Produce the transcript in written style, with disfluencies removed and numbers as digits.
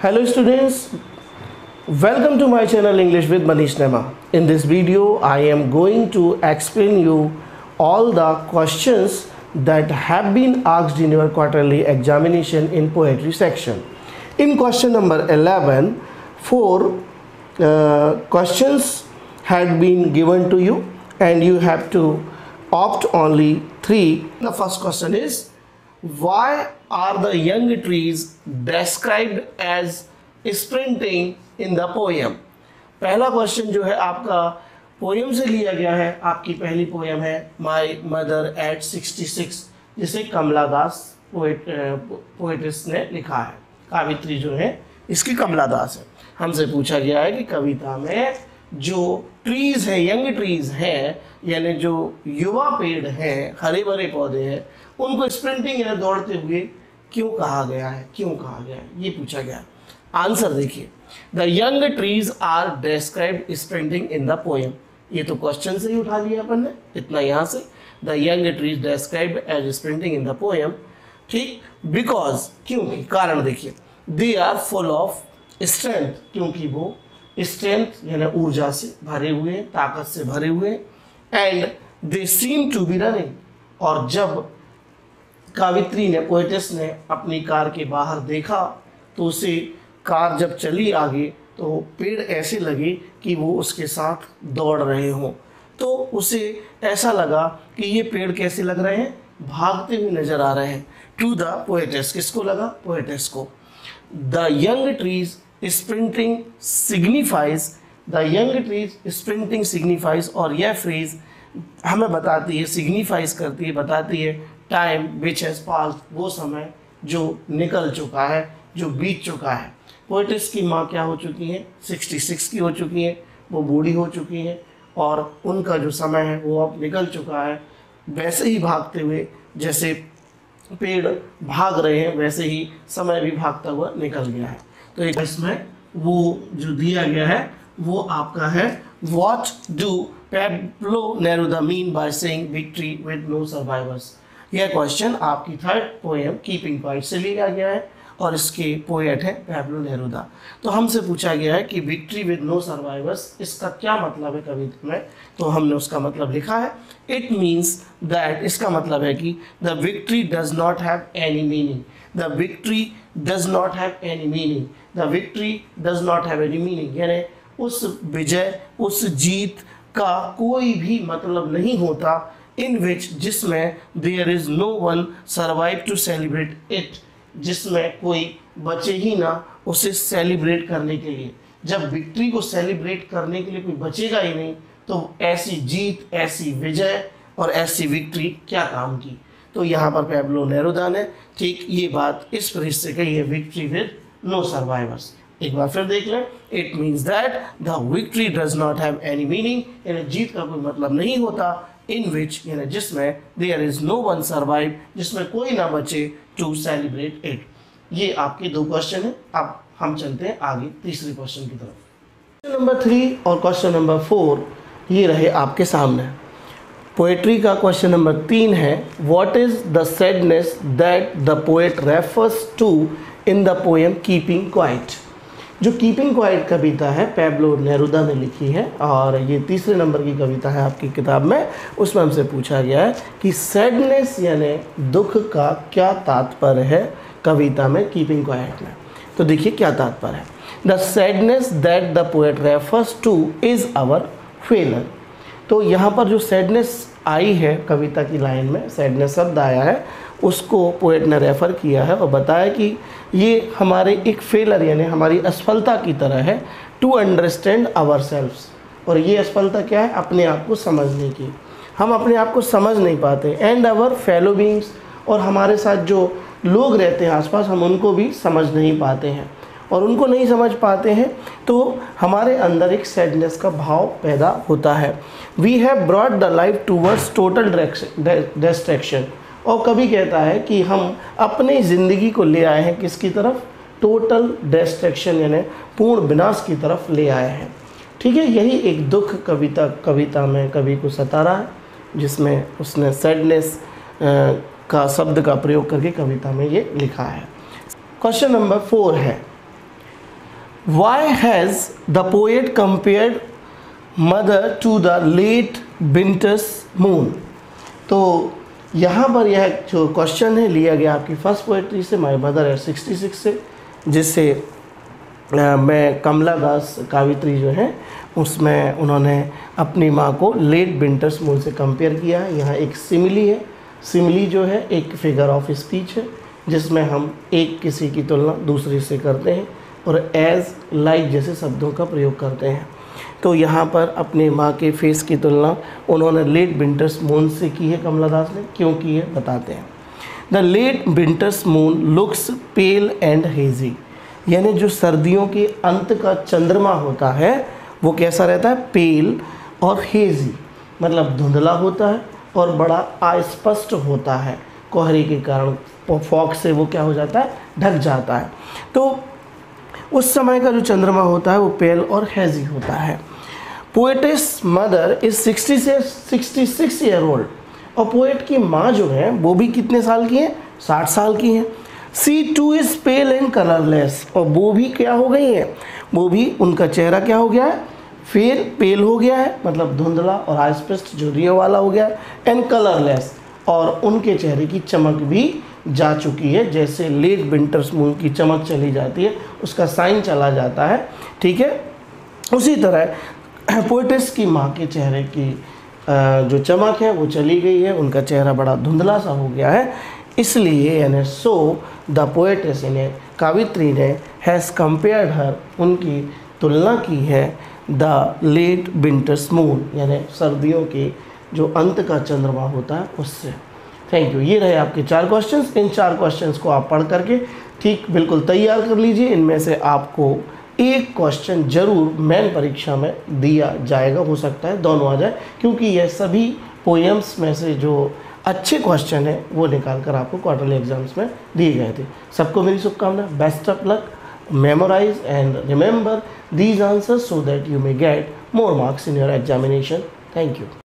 Hello students, welcome to my channel English with Manish Nema. In this video, I am going to explain you all the questions that have been asked in your quarterly examination in poetry section. In question number 11, four questions had been given to you and you have to opt only 3. The first question is, why are the young trees described as sprinting in the poem? पहला question जो है आपका poem से लिया गया है। आपकी पहली पोएम है माय मदर एट 66, जिसे कमला दास पोएटिस ने लिखा है। कवित्री जो है इसकी कमला दास है। हमसे पूछा गया है कि कविता में जो ट्रीज है, यंग ट्रीज हैं, यानी जो युवा पेड़ हैं, हरे भरे पौधे हैं, उनको स्प्रिंटिंग यानी दौड़ते हुए क्यों कहा गया है, ये पूछा गया। आंसर देखिए, the young trees are described sprinting in the poem. ये तो क्वेश्चन से ही उठा लिया अपन ने, इतना यहाँ से। The young trees described as sprinting in the poem, ठीक, बिकॉज, क्योंकि, कारण देखिए, they are full of strength, क्योंकि वो स्ट्रेंथ यानी ऊर्जा से भरे हुए, ताकत से भरे हुए, and they seem to be running, और जब कवित्री ने, पोएटिस ने अपनी कार के बाहर देखा तो उसे कार जब चली आगे तो पेड़ ऐसे लगे कि वो उसके साथ दौड़ रहे हों। तो उसे ऐसा लगा कि ये पेड़ कैसे लग रहे हैं, भागते हुए नजर आ रहे हैं। टू द पोएटिस, किसको लगा, पोएटिस को। The young trees sprinting signifies, the young trees sprinting signifies, और यह फ्रेज हमें बताती है, सिग्निफाइज करती है, बताती है टाइम विच हैज़ पास्ड, वो समय जो निकल चुका है, जो बीत चुका है। पोएटिस की माँ क्या हो चुकी हैं, 66 की हो चुकी हैं, वो बूढ़ी हो चुकी हैं, और उनका जो समय है वो अब निकल चुका है। वैसे ही भागते हुए, जैसे पेड़ भाग रहे हैं, वैसे ही समय भी भागता हुआ निकल गया है। तो एक इसमें वो जो दिया गया है वो आपका है, what do Pablo Neruda mean by saying victory with no survivors. यह क्वेश्चन आपकी थर्ड पोएम कीपिंग क्वाइट से लिया गया है और इसके पोएट है पैब्लो नेरुदा। तो हमसे पूछा गया है कि विक्ट्री विद नो सर्वाइवर्स, इसका क्या मतलब है कविता में, तो हमने उसका मतलब लिखा है। इट मीन्स दैट, इसका मतलब है कि the victory does not have any meaning, the victory does not have any meaning, the victory does not have any meaning, यानी उस विजय, उस जीत का कोई भी मतलब नहीं होता, इन विच, जिसमें there is no one survive to celebrate it, जिसमें कोई बचे ही ना उसे सेलिब्रेट करने के लिए। जब विक्ट्री को सेलिब्रेट करने के लिए कोई बचेगा ही नहीं, तो ऐसी जीत, ऐसी विजय और ऐसी विक्ट्री क्या काम की। तो यहाँ पर पैब्लो नेरुदा ने ठीक ये बात इस फ्रेज से कही है, विक्ट्री विद नो सर्वाइवर्स। एक बार फिर देख लें, it means that the victory does not have any meaning, यानी जीत का कोई मतलब नहीं होता, इन विच, यानी जिसमें, there is no one survive, जिसमें कोई ना बचे, टू सेलिब्रेट इट। ये आपके दो क्वेश्चन है। अब हम चलते हैं आगे तीसरे क्वेश्चन की तरफ। क्वेश्चन नंबर 3 और क्वेश्चन नंबर 4 ये रहे आपके सामने। पोएट्री का क्वेश्चन नंबर 3 है, what is the sadness that the poet refers to in the poem keeping quiet. जो कीपिंग क्वाइट कविता है पैब्लो नेरुदा ने लिखी है और ये तीसरे नंबर की कविता है आपकी किताब में। उसमें हमसे पूछा गया है कि सैडनेस यानी दुख का क्या तात्पर्य है कविता में कीपिंग क्वाइट में। तो देखिए क्या तात्पर्य है, the sadness that the poet refers to is our failure. तो यहाँ पर जो सैडनेस आई है कविता की लाइन में, सैडनेस शब्द आया है, उसको पोएट ने रेफ़र किया है और बताया कि ये हमारे एक फेलर यानी हमारी असफलता की तरह है, टू अंडरस्टैंड आवर सेल्व्स। और ये असफलता क्या है, अपने आप को समझने की। हम अपने आप को समझ नहीं पाते, एंड आवर फेलो बीइंग्स, और हमारे साथ जो लोग रहते हैं आसपास, हम उनको भी समझ नहीं पाते हैं, और उनको नहीं समझ पाते हैं तो हमारे अंदर एक सैडनेस का भाव पैदा होता है। We have brought the life towards total distraction, और कभी कहता है कि हम अपनी ज़िंदगी को ले आए हैं किसकी तरफ, टोटल डिस्ट्रैक्शन यानी पूर्ण विनाश की तरफ ले आए हैं। ठीक है, यही एक दुख कविता में कवि को सता रहा है, जिसमें उसने सैडनेस का शब्द का प्रयोग करके कविता में ये लिखा है। क्वेश्चन नंबर 4 है, Why has the poet compared mother to the late winter's moon? तो यहाँ पर यह जो क्वेश्चन है लिया गया आपकी फर्स्ट पोएट्री से, माय मदर एट 66 से, जिससे मैं कमला दास कावित्री जो है उसमें उन्होंने अपनी माँ को लेट विंटर्स मून से कंपेयर किया है। यहाँ एक सिमिली है, सिमिली जो है एक फिगर ऑफ स्पीच है जिसमें हम एक किसी की तुलना दूसरे से करते हैं और एज लाइक जैसे शब्दों का प्रयोग करते हैं। तो यहाँ पर अपने माँ के फेस की तुलना उन्होंने लेट विंटर्स मून से की है कमला दास ने। क्यों की है बताते हैं। The late winter's moon looks pale and hazy, यानी जो सर्दियों के अंत का चंद्रमा होता है वो कैसा रहता है, पेल और हेजी, मतलब धुंधला होता है और बड़ा अस्पष्ट होता है, कोहरे के कारण फॉग से वो क्या हो जाता है, ढक जाता है। तो उस समय का जो चंद्रमा होता है वो पेल और हेजी होता है। Poet's mother is 66 year old, और पोएट की माँ जो है वो भी कितने साल की है, 60 साल की है। C two is pale and colourless, और वो भी क्या हो गई है, वो भी उनका चेहरा क्या हो गया है, फिर पेल हो गया है, मतलब धुंधला और अस्पष्ट झुर्रियों वाला हो गया है, एंड कलरलेस, और उनके चेहरे की चमक भी जा चुकी है। जैसे लेट विंटर्स मून की चमक चली जाती है, उसका साइन चला जाता है, ठीक है। उसी तरह पोएटिस की माँ के चेहरे की जो चमक है वो चली गई है, उनका चेहरा बड़ा धुंधला सा हो गया है। इसलिए यानी सो द पोएटिस यानी कावित्री ने हैज़ कंपेयर्ड हर, उनकी तुलना की है द लेट विंटर्स मून, यानी सर्दियों के जो अंत का चंद्रमा होता है उससे। Thank you. ये रहे आपके 4 क्वेश्चंस। इन 4 क्वेश्चंस को आप पढ़ करके ठीक बिल्कुल तैयार कर लीजिए। इनमें से आपको एक क्वेश्चन जरूर मेन परीक्षा में दिया जाएगा, हो सकता है दोनों आ जाए, क्योंकि यह सभी पोएम्स में से जो अच्छे क्वेश्चन है वो निकाल कर आपको क्वार्टरली एग्जाम्स में दिए गए थे। सबको मेरी शुभकामनाएं, best of luck, memorize and remember these answers so that you may get more marks in your examination. Thank you.